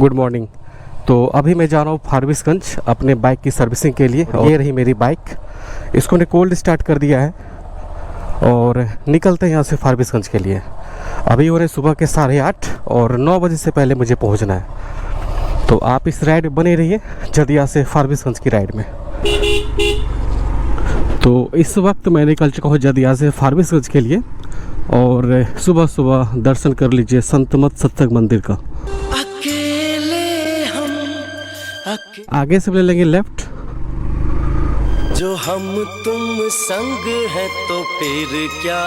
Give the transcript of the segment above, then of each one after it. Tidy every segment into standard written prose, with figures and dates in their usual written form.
Good morning. तो अभी मैं जा रहा हूँ फारबिसगंज अपने बाइक की सर्विसिंग के लिए। ये रही मेरी बाइक, इसको ने कोल्ड स्टार्ट कर दिया है और निकलते हैं यहाँ से फारबिसगंज के लिए। अभी हो रहे सुबह के 8:30 और 9 बजे से पहले मुझे पहुँचना है। तो आप इस राइड बने रहिए जदिया से फारबिसगंज की राइड में। तो इस वक्त मैं निकल चुका हूँ जदिया से फारबिसगंज के लिए और सुबह सुबह दर्शन कर लीजिए संत मत सत्संग मंदिर का। आगे से ले लेंगे लेफ्ट। जो हम तुम संग है तो फिर क्या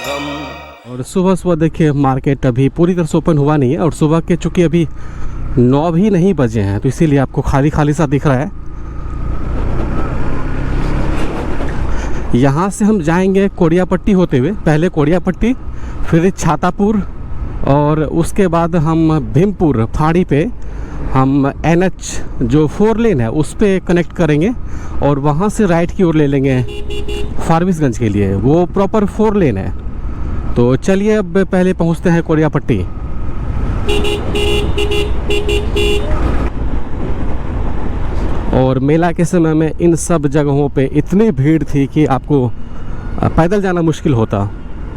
गम। और सुबह सुबह देखिए मार्केट अभी पूरी तरह से ओपन हुआ नहीं है और सुबह के चूँकि अभी 9 भी नहीं बजे हैं तो इसीलिए आपको खाली खाली सा दिख रहा है। यहाँ से हम जाएंगे कोड़ियापट्टी होते हुए, पहले कोड़ियापट्टी फिर छातापुर और उसके बाद हम भीमपुर फाड़ी पे हम NH जो 4 लेन है उस पे कनेक्ट करेंगे और वहाँ से राइट की ओर ले लेंगे फारबिसगंज के लिए। वो प्रॉपर 4 लेन है। तो चलिए अब पहले पहुँचते हैं कोड़ियापट्टी। और मेला के समय में इन सब जगहों पे इतनी भीड़ थी कि आपको पैदल जाना मुश्किल होता।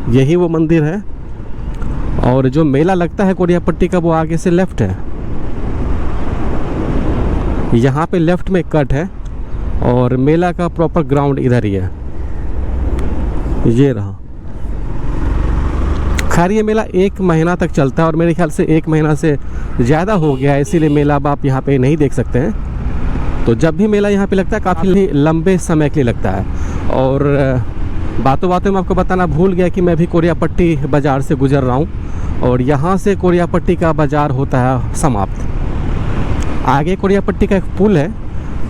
यही वो मंदिर है और जो मेला लगता है कोड़ियापट्टी का वो आगे से लेफ़्ट है। यहाँ पे लेफ़्ट में कट है और मेला का प्रॉपर ग्राउंड इधर ही है। ये रहा। खैर ये मेला 1 महीना तक चलता है और मेरे ख्याल से 1 महीना से ज़्यादा हो गया है, इसीलिए मेला अब आप यहाँ पे नहीं देख सकते हैं। तो जब भी मेला यहाँ पे लगता है काफ़ी लंबे समय के लिए लगता है। और बातों बातों में आपको बताना भूल गया कि मैं भी कोड़ियापट्टी बाज़ार से गुजर रहा हूँ और यहाँ से कोड़ियापट्टी का बाज़ार होता है समाप्त। आगे कोड़ियापट्टी का एक पुल है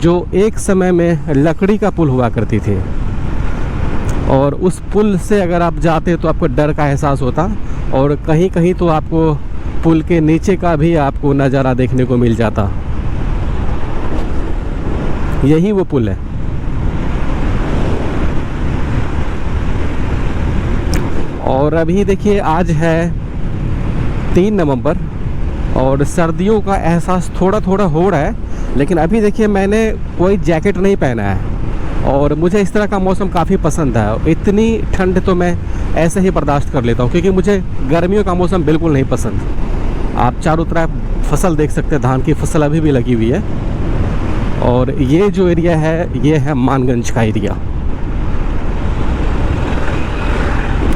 जो एक समय में लकड़ी का पुल हुआ करती थी और उस पुल से अगर आप जाते तो आपको डर का एहसास होता और कहीं कहीं तो आपको पुल के नीचे का भी आपको नज़ारा देखने को मिल जाता। यही वो पुल है। और अभी देखिए आज है 3 नवंबर और सर्दियों का एहसास थोड़ा थोड़ा हो रहा है, लेकिन अभी देखिए मैंने कोई जैकेट नहीं पहना है और मुझे इस तरह का मौसम काफ़ी पसंद है। इतनी ठंड तो मैं ऐसे ही बर्दाश्त कर लेता हूँ क्योंकि मुझे गर्मियों का मौसम बिल्कुल नहीं पसंद। आप चारों तरफ फसल देख सकते हैं, धान की फसल अभी भी लगी हुई है। और ये जो एरिया है ये है मानगंज का एरिया।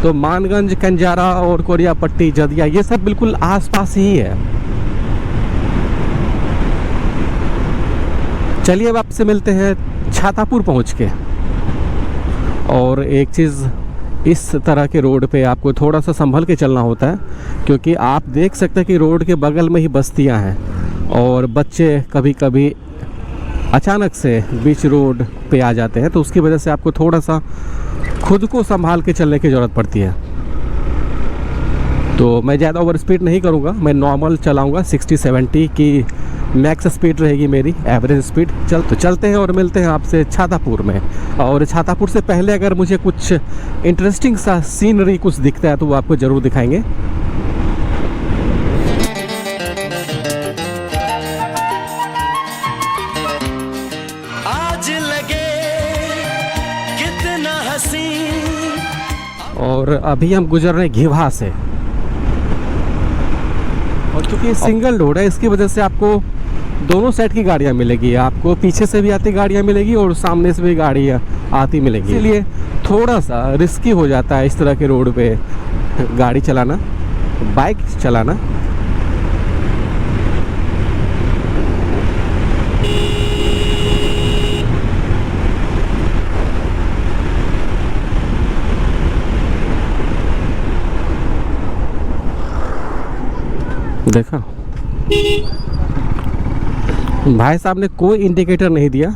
तो मानगंज, कंजारा और कोड़ियापट्टी, जदिया ये सब बिल्कुल आसपास ही है। चलिए अब आपसे मिलते हैं छातापुर पहुंच के। और एक चीज़, इस तरह के रोड पे आपको थोड़ा सा संभल के चलना होता है क्योंकि आप देख सकते हैं कि रोड के बगल में ही बस्तियां हैं और बच्चे कभी कभी अचानक से बीच रोड पे आ जाते हैं, तो उसकी वजह से आपको थोड़ा सा खुद को संभाल के चलने की ज़रूरत पड़ती है। तो मैं ज़्यादा ओवर स्पीड नहीं करूँगा, मैं नॉर्मल चलाऊँगा। 60-70 की मैक्स स्पीड रहेगी मेरी, एवरेज स्पीड। चलते हैं और मिलते हैं आपसे छातापुर में। और छातापुर से पहले अगर मुझे कुछ इंटरेस्टिंग सा सीनरी कुछ दिखता है तो वो आपको ज़रूर दिखाएंगे। आज लगे कितना हसीन। और अभी हम गुजर रहे हैं घिवा से और चूँकि सिंगल रोड है इसकी वजह से आपको दोनों साइड की गाड़ियाँ मिलेगी। आपको पीछे से भी आती गाड़ियाँ मिलेगी और सामने से भी गाड़ियाँ आती मिलेगी, इसलिए थोड़ा सा रिस्की हो जाता है इस तरह के रोड पे गाड़ी चलाना, बाइक चलाना। देखा भाई साहब ने कोई इंडिकेटर नहीं दिया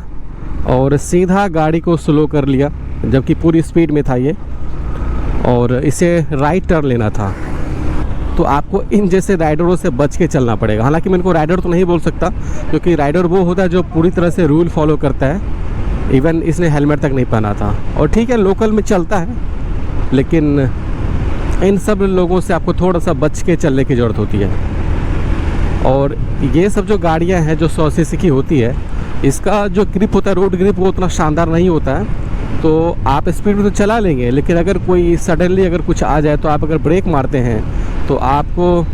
और सीधा गाड़ी को स्लो कर लिया जबकि पूरी स्पीड में था ये और इसे राइट टर्न लेना था। तो आपको इन जैसे राइडरों से बच के चलना पड़ेगा। हालांकि मैं इनको राइडर तो नहीं बोल सकता क्योंकि राइडर वो होता है जो पूरी तरह से रूल फॉलो करता है। इवन इसने हेलमेट तक नहीं पहना था। और ठीक है लोकल में चलता है, लेकिन इन सब लोगों से आपको थोड़ा सा बच के चलने की ज़रूरत होती है। और ये सब जो गाड़ियाँ हैं जो 100 सीसी की होती है, इसका जो ग्रिप होता है, रोड ग्रिप, वो उतना शानदार नहीं होता है। तो आप स्पीड में तो चला लेंगे, लेकिन अगर कोई सडनली अगर कुछ आ जाए तो आप अगर ब्रेक मारते हैं तो आपको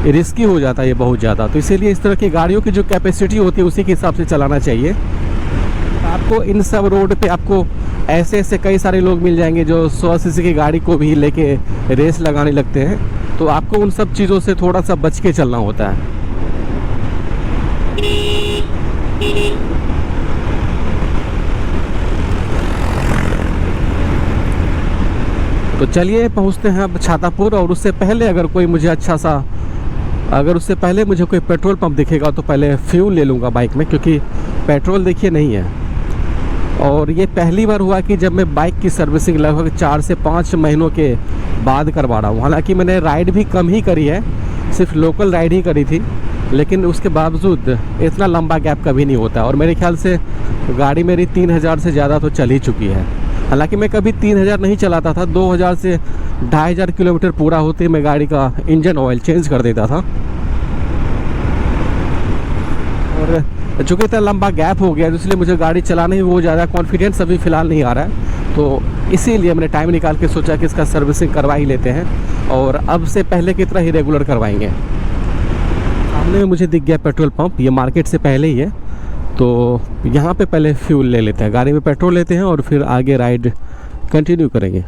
रिस्की हो जाता है ये बहुत ज़्यादा। तो इसीलिए इस तरह की गाड़ियों की जो कैपेसिटी होती है उसी के हिसाब से चलाना चाहिए। आपको इन सब रोड पे आपको ऐसे ऐसे कई सारे लोग मिल जाएंगे जो 100 सीसी की गाड़ी को भी लेके रेस लगाने लगते हैं। तो आपको उन सब चीज़ों से थोड़ा सा बच के चलना होता है। तो चलिए पहुंचते हैं अब छातापुर। और उससे पहले अगर कोई मुझे अच्छा सा, अगर उससे पहले मुझे कोई पेट्रोल पंप दिखेगा तो पहले फ्यूल ले लूँगा बाइक में, क्योंकि पेट्रोल देखिए नहीं है। और ये पहली बार हुआ कि जब मैं बाइक की सर्विसिंग लगभग 4 से 5 महीनों के बाद करवा रहा हूँ। हालांकि मैंने राइड भी कम ही करी है, सिर्फ लोकल राइड ही करी थी, लेकिन उसके बावजूद इतना लंबा गैप कभी नहीं होता। और मेरे ख्याल से गाड़ी मेरी 3000 से ज़्यादा तो चल ही चुकी है। हालांकि मैं कभी 3000 नहीं चलाता था, 2000 से 2500 किलोमीटर पूरा होते मैं गाड़ी का इंजन ऑयल चेंज कर देता था। और चूँकि इतना लंबा गैप हो गया, इसलिए मुझे गाड़ी चलाने में वो ज़्यादा कॉन्फिडेंस अभी फ़िलहाल नहीं आ रहा है। तो इसीलिए मैंने टाइम निकाल के सोचा कि इसका सर्विसिंग करवा ही लेते हैं, और अब से पहले की तरह ही रेगुलर करवाएंगे। सामने में मुझे दिख गया पेट्रोल पंप, ये मार्केट से पहले ही है। तो यहाँ पे पहले फ्यूल ले लेते हैं, गाड़ी में पेट्रोल लेते हैं और फिर आगे राइड कंटिन्यू करेंगे।